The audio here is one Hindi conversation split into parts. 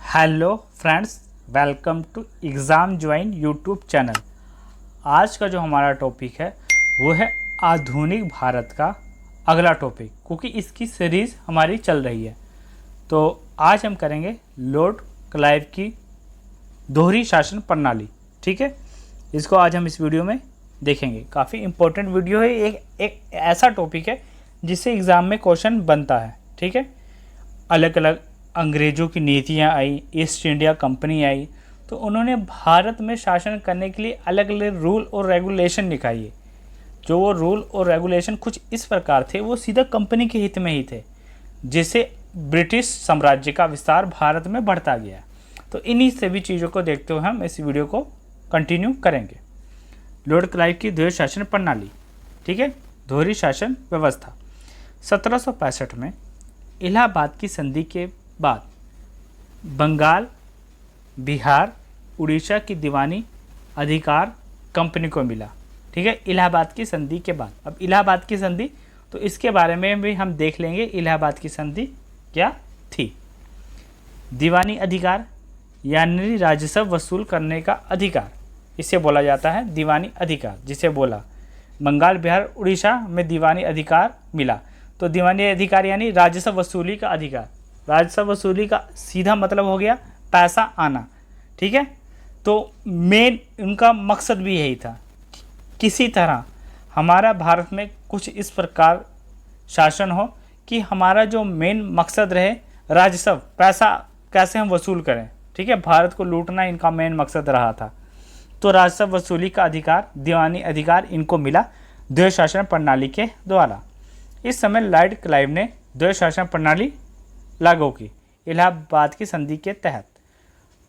Hello friends, welcome to exam join YouTube channel. आज का जो हमारा टॉपिक है वो है आधुनिक भारत का अगला टॉपिक, क्योंकि इसकी सीरीज़ हमारी चल रही है। तो आज हम करेंगे लॉर्ड क्लाइव की दोहरी शासन प्रणाली। ठीक है, इसको आज हम इस वीडियो में देखेंगे। काफ़ी इम्पोर्टेंट वीडियो है। एक ऐसा टॉपिक है जिससे एग्ज़ाम में क्वेश्चन बनता है। ठीक है, अलग अलग अंग्रेज़ों की नीतियाँ आई, ईस्ट इंडिया कंपनी आई, तो उन्होंने भारत में शासन करने के लिए अलग अलग रूल और रेगुलेशन निकाले। जो वो रूल और रेगुलेशन कुछ इस प्रकार थे, वो सीधा कंपनी के हित में ही थे, जिससे ब्रिटिश साम्राज्य का विस्तार भारत में बढ़ता गया। तो इन्हीं सभी चीज़ों को देखते हुए हम इस वीडियो को कंटिन्यू करेंगे। लॉर्ड क्लाइव की दोहरी शासन प्रणाली। ठीक है, दोहरी शासन व्यवस्था 1765 में इलाहाबाद की संधि के बाद बंगाल, बिहार, उड़ीसा की दीवानी अधिकार कंपनी को मिला। ठीक है, इलाहाबाद की संधि के बाद। अब इलाहाबाद की संधि, तो इसके बारे में भी हम देख लेंगे इलाहाबाद की संधि क्या थी। दीवानी अधिकार यानी राजस्व वसूल करने का अधिकार, इसे बोला जाता है दीवानी अधिकार, जिसे बोला बंगाल, बिहार, उड़ीसा में दीवानी अधिकार मिला। तो दीवानी अधिकार यानी राजस्व वसूली का अधिकार। राजस्व वसूली का सीधा मतलब हो गया पैसा आना। ठीक है, तो मेन उनका मकसद भी यही था, किसी तरह हमारा भारत में कुछ इस प्रकार शासन हो कि हमारा जो मेन मकसद रहे राजस्व, पैसा कैसे हम वसूल करें। ठीक है, भारत को लूटना इनका मेन मकसद रहा था। तो राजस्व वसूली का अधिकार, दीवानी अधिकार इनको मिला दोहरी शासन प्रणाली के द्वारा। इस समय लॉर्ड क्लाइव ने दोहरी शासन प्रणाली लागू की इलाहाबाद की संधि के तहत,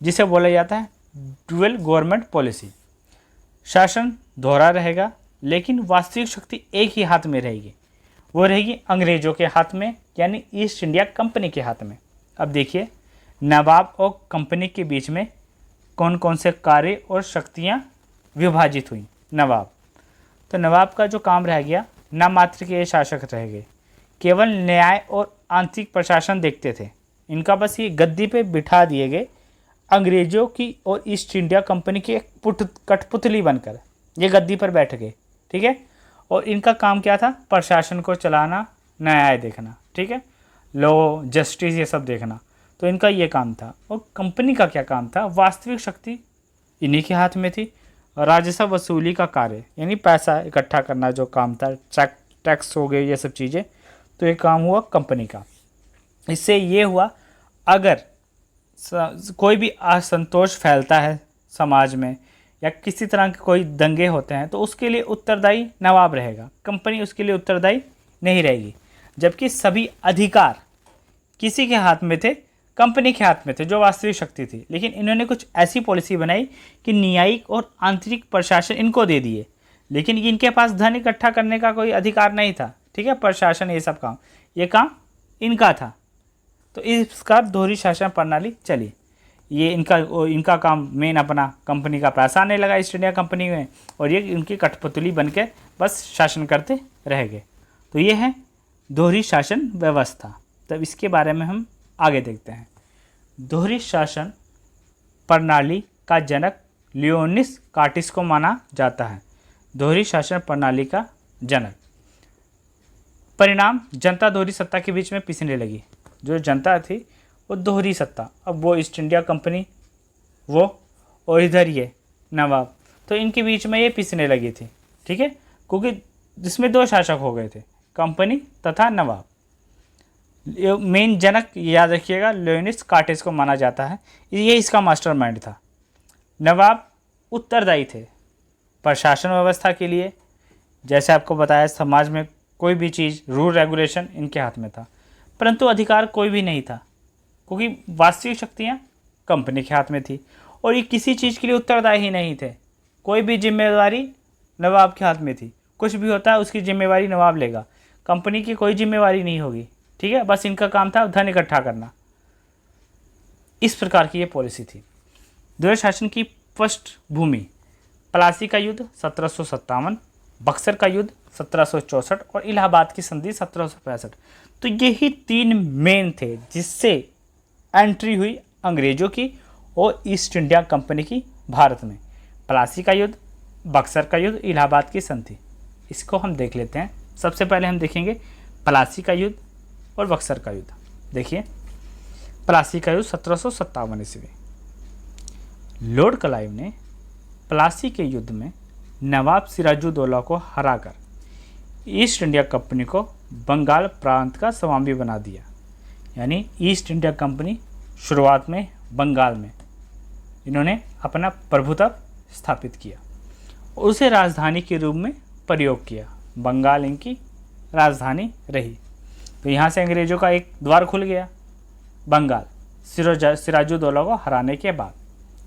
जिसे बोला जाता है ड्यूअल गवर्नमेंट पॉलिसी। शासन दोहरा रहेगा, लेकिन वास्तविक शक्ति एक ही हाथ में रहेगी, वो रहेगी अंग्रेज़ों के हाथ में, यानी ईस्ट इंडिया कंपनी के हाथ में। अब देखिए, नवाब और कंपनी के बीच में कौन कौन से कार्य और शक्तियाँ विभाजित हुई। नवाब, तो नवाब का जो काम रह गया, नाम मात्र के शासक रह गए, केवल न्याय और आंतरिक प्रशासन देखते थे। इनका बस ये गद्दी पे बिठा दिए गए, अंग्रेज़ों की और ईस्ट इंडिया कंपनी की एक कठपुतली बनकर ये गद्दी पर बैठ गए। ठीक है, और इनका काम क्या था? प्रशासन को चलाना, न्याय देखना। ठीक है, लॉ, जस्टिस, ये सब देखना। तो इनका ये काम था। और कंपनी का क्या काम था? वास्तविक शक्ति इन्हीं के हाथ में थी। राजस्व वसूली का कार्य यानी पैसा इकट्ठा करना जो काम था, टैक्स हो गए, ये सब चीज़ें, तो ये काम हुआ कंपनी का। इससे ये हुआ, अगर कोई भी असंतोष फैलता है समाज में या किसी तरह के कोई दंगे होते हैं, तो उसके लिए उत्तरदायी नवाब रहेगा, कंपनी उसके लिए उत्तरदायी नहीं रहेगी। जबकि सभी अधिकार किसी के हाथ में थे? कंपनी के हाथ में थे, जो वास्तविक शक्ति थी। लेकिन इन्होंने कुछ ऐसी पॉलिसी बनाई कि न्यायिक और आंतरिक प्रशासन इनको दे दिए, लेकिन इनके पास धन इकट्ठा करने का कोई अधिकार नहीं था। ठीक है, प्रशासन, ये सब काम, ये काम इनका था। तो इसका दोहरी शासन प्रणाली चली। ये इनका काम मेन अपना कंपनी का पैसा आने लगा ईस्ट इंडिया कंपनी में, और ये इनकी कठपुतली बन के बस शासन करते रह गए। तो ये है दोहरी शासन व्यवस्था। तब इसके बारे में हम आगे देखते हैं। दोहरी शासन प्रणाली का जनक लियोनिस कार्टिस को माना जाता है। दोहरी शासन प्रणाली का जनक। परिणाम, जनता दोहरी सत्ता के बीच में पिसने लगी। जो जनता थी वो दोहरी सत्ता, अब वो ईस्ट इंडिया कंपनी वो, और इधर ये नवाब, तो इनके बीच में ये पिसने लगी थी। ठीक है, क्योंकि जिसमें दो शासक हो गए थे, कंपनी तथा नवाब। मेन जनक याद रखिएगा, लियोनिस कार्टिस को माना जाता है, ये इसका मास्टरमाइंड था। नवाब उत्तरदायी थे प्रशासन व्यवस्था के लिए। जैसे आपको बताया, समाज में कोई भी चीज़, रूल रेगुलेशन इनके हाथ में था, परंतु अधिकार कोई भी नहीं था, क्योंकि वास्तविक शक्तियाँ कंपनी के हाथ में थी, और ये किसी चीज़ के लिए उत्तरदायी ही नहीं थे। कोई भी जिम्मेवारी नवाब के हाथ में थी। कुछ भी होता है उसकी जिम्मेवारी नवाब लेगा, कंपनी की कोई जिम्मेवारी नहीं होगी। ठीक है, बस इनका काम था धन इकट्ठा करना। इस प्रकार की ये पॉलिसी थी। दोहरे शासन की पृष्ठभूमि, प्लासी का युद्ध 1757, बक्सर का युद्ध 1764 और इलाहाबाद की संधि 1765। तो यही तीन मेन थे जिससे एंट्री हुई अंग्रेज़ों की और ईस्ट इंडिया कंपनी की भारत में। प्लासी का युद्ध, बक्सर का युद्ध, इलाहाबाद की संधि, इसको हम देख लेते हैं। सबसे पहले हम देखेंगे प्लासी का युद्ध और बक्सर का युद्ध। देखिए, प्लासी का युद्ध 1757 ईस्वी। लॉर्ड क्लाइव ने प्लासी के युद्ध में नवाब सिराजुद्दौला को हराकर ईस्ट इंडिया कंपनी को बंगाल प्रांत का स्वामी बना दिया। यानी ईस्ट इंडिया कंपनी शुरुआत में बंगाल में इन्होंने अपना प्रभुत्व स्थापित किया, उसे राजधानी के रूप में प्रयोग किया। बंगाल इनकी राजधानी रही। तो यहाँ से अंग्रेज़ों का एक द्वार खुल गया बंगाल, सिराजुद्दौला को हराने के बाद।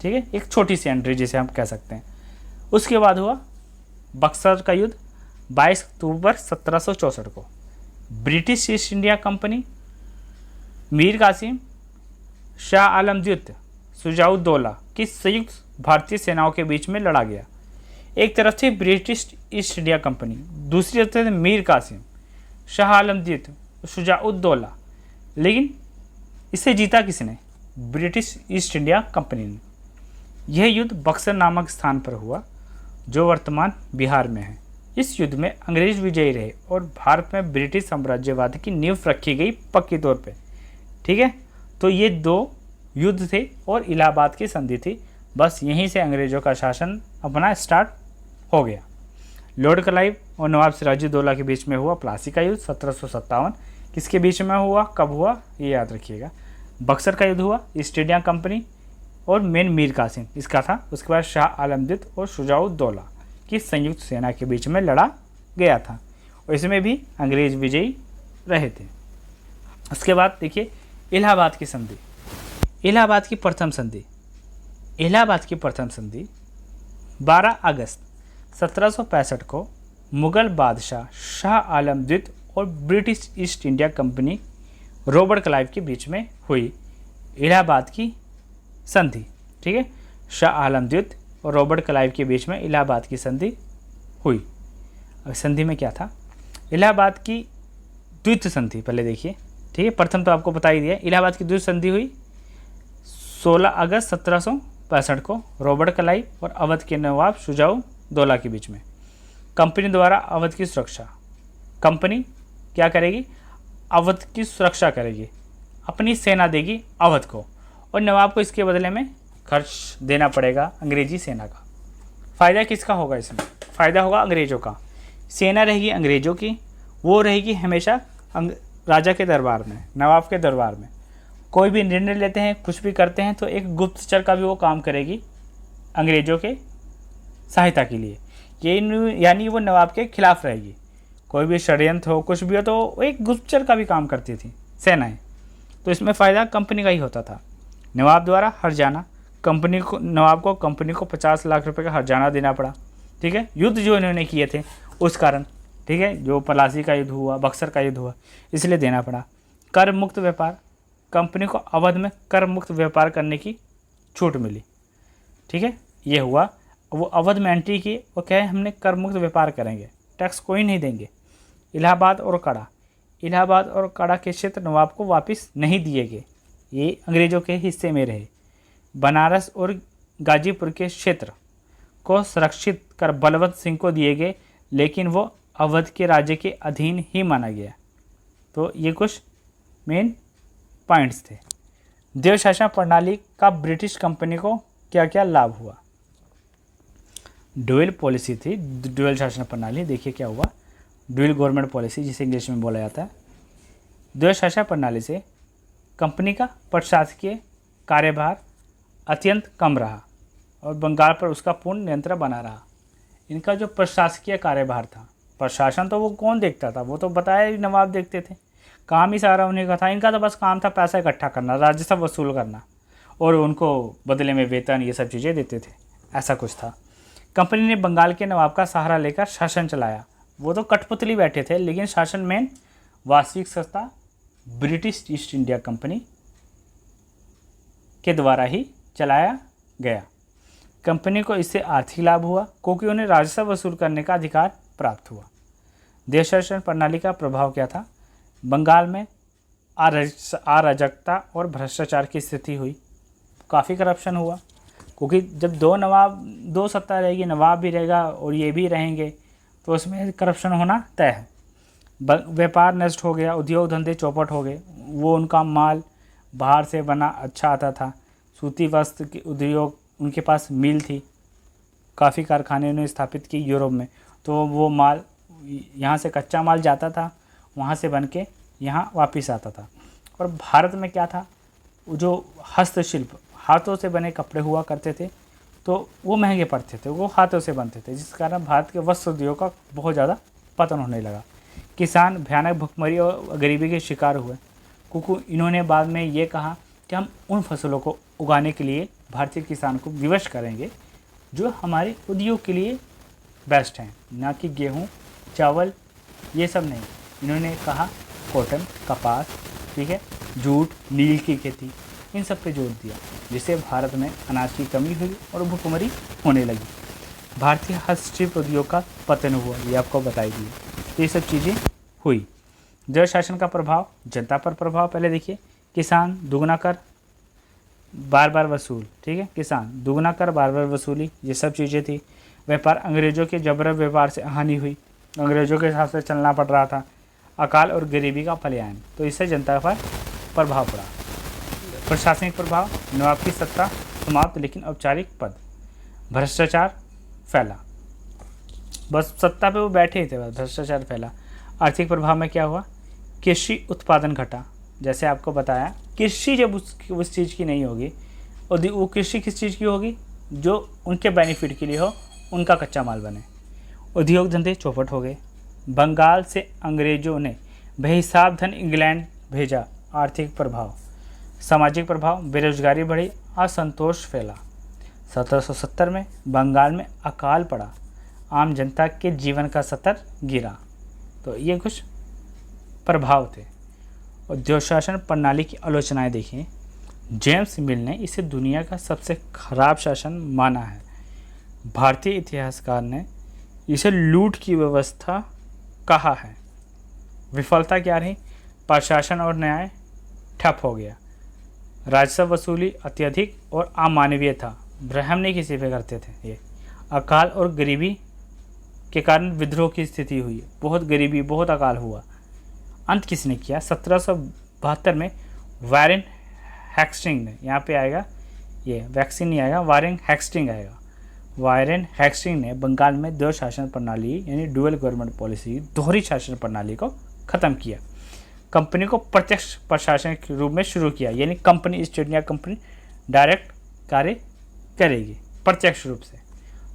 ठीक है, एक छोटी सी एंट्री जिसे हम कह सकते हैं। उसके बाद हुआ बक्सर का युद्ध 22 अक्टूबर 1764 को। British East India Company Mir Qasim, Shah Alam द्वितीय, शुजाउद्दौला की संयुक्त भारतीय सेनाओं के बीच में लड़ा गया। एक तरफ थी ब्रिटिश ईस्ट इंडिया कंपनी, दूसरी तरफ थे मीर कासिम, शाह आलम द्वितीय, शुजाउद्दौला। लेकिन इसे जीता किसने? ब्रिटिश ईस्ट इंडिया कंपनी ने। यह युद्ध बक्सर नामक स्थान पर हुआ, जो वर्तमान बिहार में है। इस युद्ध में अंग्रेज विजयी रहे और भारत में ब्रिटिश साम्राज्यवाद की नींव रखी गई पक्की तौर पे। ठीक है, तो ये दो युद्ध थे और इलाहाबाद की संधि थी। बस यहीं से अंग्रेज़ों का शासन अपना स्टार्ट हो गया। लॉर्ड क्लाइव और नवाब सिराजुद्दौला के बीच में हुआ प्लासी का युद्ध 1757। किसके बीच में हुआ, कब हुआ, ये याद रखिएगा। बक्सर का युद्ध हुआ ईस्ट इंडिया कंपनी और मेन मीर कासिम इसका था। उसके बाद शाह आलम द्वितीय और शुजाउद्दौला की संयुक्त सेना के बीच में लड़ा गया था और इसमें भी अंग्रेज विजयी रहे थे। उसके बाद देखिए इलाहाबाद की संधि। इलाहाबाद की प्रथम संधि 12 अगस्त 1765 को मुगल बादशाह शाह आलम द्वितीय और British East India company Robert Clive के बीच में हुई इलाहाबाद की संधि। ठीक है, शाह आलम द्वितीय और रॉबर्ट क्लाइव के बीच में इलाहाबाद की संधि हुई। अब संधि में क्या था? इलाहाबाद की द्वितीय संधि पहले देखिए। ठीक है, प्रथम तो आपको बता ही दिया। इलाहाबाद की द्वितीय संधि हुई 16 अगस्त 1765 को रॉबर्ट क्लाइव और अवध के नवाब शुजाउद्दौला के बीच में। कंपनी द्वारा अवध की सुरक्षा, कंपनी क्या करेगी? अवध की सुरक्षा करेगी, अपनी सेना देगी अवध को और नवाब को इसके बदले में खर्च देना पड़ेगा अंग्रेजी सेना का। फ़ायदा किसका होगा इसमें? फ़ायदा होगा अंग्रेज़ों का। सेना रहेगी अंग्रेज़ों की, वो रहेगी हमेशा राजा के दरबार में, नवाब के दरबार में। कोई भी निर्णय लेते हैं, कुछ भी करते हैं तो एक गुप्तचर का भी वो काम करेगी अंग्रेज़ों के सहायता के लिए। ये यानी वो नवाब के खिलाफ रहेगी। कोई भी षड्यंत्र हो, कुछ भी हो, तो एक गुप्तचर का भी काम करती थी सेनाएं। तो इसमें फ़ायदा कंपनी का ही होता था। नवाब द्वारा हर्जाना, नवाब को कंपनी को 50 लाख रुपए का हर्जाना देना पड़ा। ठीक है, युद्ध जो इन्होंने किए थे उस कारण। ठीक है, जो प्लासी का युद्ध हुआ, बक्सर का युद्ध हुआ, इसलिए देना पड़ा। कर मुक्त व्यापार, कंपनी को अवध में कर मुक्त व्यापार करने की छूट मिली। ठीक है, ये हुआ। वो अवध में एंट्री की और क्या है, हमने कर मुक्त व्यापार करेंगे, टैक्स कोई नहीं देंगे। इलाहाबाद और कड़ा के क्षेत्र नवाब को वापस नहीं दिए गए, ये अंग्रेज़ों के हिस्से में रहे। बनारस और गाजीपुर के क्षेत्र को संरक्षित कर बलवंत सिंह को दिए गए, लेकिन वो अवध के राज्य के अधीन ही माना गया। तो ये कुछ मेन पॉइंट्स थे। द्वैध शासन प्रणाली का ब्रिटिश कंपनी को क्या क्या लाभ हुआ? ड्यूअल पॉलिसी थी, ड्यूअल शासन प्रणाली। देखिए क्या हुआ, ड्यूअल गवर्नमेंट पॉलिसी जिसे इंग्लिश में बोला जाता है। द्वैध शासन प्रणाली से कंपनी का प्रशासकीय कार्यभार अत्यंत कम रहा और बंगाल पर उसका पूर्ण नियंत्रण बना रहा। इनका जो प्रशासकीय कार्यभार था, प्रशासन तो वो कौन देखता था, वो तो बताया ही नवाब देखते थे, काम ही सारा उन्हीं का था। इनका तो बस काम था पैसा इकट्ठा करना, राजस्व वसूल करना और उनको बदले में वेतन ये सब चीज़ें देते थे, ऐसा कुछ था। कंपनी ने बंगाल के नवाब का सहारा लेकर शासन चलाया। वो तो कठपुतली बैठे थे, लेकिन शासन में वास्तविक सत्ता ब्रिटिश ईस्ट इंडिया कंपनी के द्वारा ही चलाया गया। कंपनी को इससे आर्थिक लाभ हुआ क्योंकि उन्हें राजस्व वसूल करने का अधिकार प्राप्त हुआ। देश शासन प्रणाली का प्रभाव क्या था? बंगाल में अराजकता और भ्रष्टाचार की स्थिति हुई। काफ़ी करप्शन हुआ, क्योंकि जब दो सत्ता रहेगी, नवाब भी रहेगा और ये भी रहेंगे, तो उसमें करप्शन होना तय है। व्यापार नष्ट हो गया, उद्योग धंधे चौपट हो गए। वो उनका माल बाहर से बना अच्छा आता था, सूती वस्त्र के उद्योग, उनके पास मिल थी, काफ़ी कारखाने उन्होंने स्थापित की यूरोप में, तो वो माल यहाँ से कच्चा माल जाता था, वहाँ से बन के यहाँ वापस आता था। और भारत में क्या था, जो हस्तशिल्प, हाथों से बने कपड़े हुआ करते थे, तो वो महंगे पड़ते थे, वो हाथों से बनते थे, जिस कारण भारत के वस्त्र उद्योग का बहुत ज़्यादा पतन होने लगा। किसान भयानक भुखमरी और गरीबी के शिकार हुए, क्योंकि इन्होंने बाद में ये कहा कि हम उन फसलों को उगाने के लिए भारतीय किसान को विवश करेंगे जो हमारे उद्योग के लिए बेस्ट हैं, ना कि गेहूँ, चावल, ये सब नहीं। इन्होंने कहा कॉटन, कपास, ठीक है, जूट, नील की खेती, इन सब पे जोर दिया, जिससे भारत में अनाज की कमी हुई और भुखमरी होने लगी। भारतीय हस्तशिल्प उद्योग का पतन हुआ, ये आपको बताई दी। तो ये सब चीज़ें हुई। जल शासन का प्रभाव, जनता पर प्रभाव, पहले देखिए, किसान दुगना कर बार बार वसूल, ठीक है, किसान दुगना कर बार बार वसूली, ये सब चीज़ें थी। व्यापार, अंग्रेज़ों के जबरन व्यापार से हानि हुई, अंग्रेज़ों के हिसाब से चलना पड़ रहा था। अकाल और गरीबी का पलायन, तो इससे जनता पर प्रभाव पड़ा। प्रशासनिक प्रभाव, नवाब की सत्ता समाप्त, लेकिन औपचारिक पद, भ्रष्टाचार फैला, बस सत्ता पे वो बैठे ही थे, बस भ्रष्टाचार फैला। आर्थिक प्रभाव में क्या हुआ, कृषि उत्पादन घटा, जैसे आपको बताया, कृषि जब उस चीज़ की नहीं होगी, और वो कृषि किस चीज़ की होगी, जो उनके बेनिफिट के लिए हो, उनका कच्चा माल बने। उद्योग धंधे चौपट हो गए। बंगाल से अंग्रेज़ों ने बेहिसाब धन इंग्लैंड भेजा, आर्थिक प्रभाव। सामाजिक प्रभाव, बेरोजगारी बढ़ी, असंतोष फैला। 1770 में बंगाल में अकाल पड़ा, आम जनता के जीवन का स्तर गिरा। तो ये कुछ प्रभाव थे। उद्योग शासन प्रणाली की आलोचनाएं देखिए, जेम्स मिल ने इसे दुनिया का सबसे खराब शासन माना है। भारतीय इतिहासकार ने इसे लूट की व्यवस्था कहा है। विफलता क्या रही, प्रशासन और न्याय ठप हो गया, राजस्व वसूली अत्यधिक और अमानवीय था, भ्रम नहीं किसी पे करते थे ये। अकाल और गरीबी के कारण विद्रोह की स्थिति हुई, बहुत गरीबी, बहुत अकाल हुआ। अंत किसने किया, 1772 में वारेन हेस्टिंग ने, यहाँ पे आएगा ये वैक्सीन नहीं आएगा, वारेन हेस्टिंग आएगा। वारेन हेस्टिंग ने बंगाल में दो शासन प्रणाली यानी डुअल गवर्नमेंट पॉलिसी, दोहरी शासन प्रणाली को ख़त्म किया। कंपनी को प्रत्यक्ष प्रशासन के रूप में शुरू किया, यानी company east India company direct कार्य करेगी प्रत्यक्ष रूप से।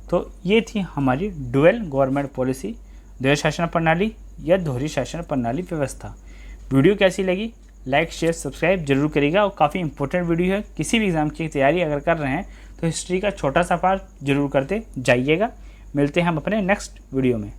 तो ये थी हमारी डुअल गवर्नमेंट पॉलिसी, द्वैध शासन प्रणाली या दोहरी शासन प्रणाली व्यवस्था। वीडियो कैसी लगी, लाइक शेयर सब्सक्राइब जरूर करिएगा, और काफ़ी इंपॉर्टेंट वीडियो है। किसी भी एग्ज़ाम की तैयारी अगर कर रहे हैं तो हिस्ट्री का छोटा सा पार्ट जरूर करते जाइएगा। मिलते हैं हम अपने नेक्स्ट वीडियो में।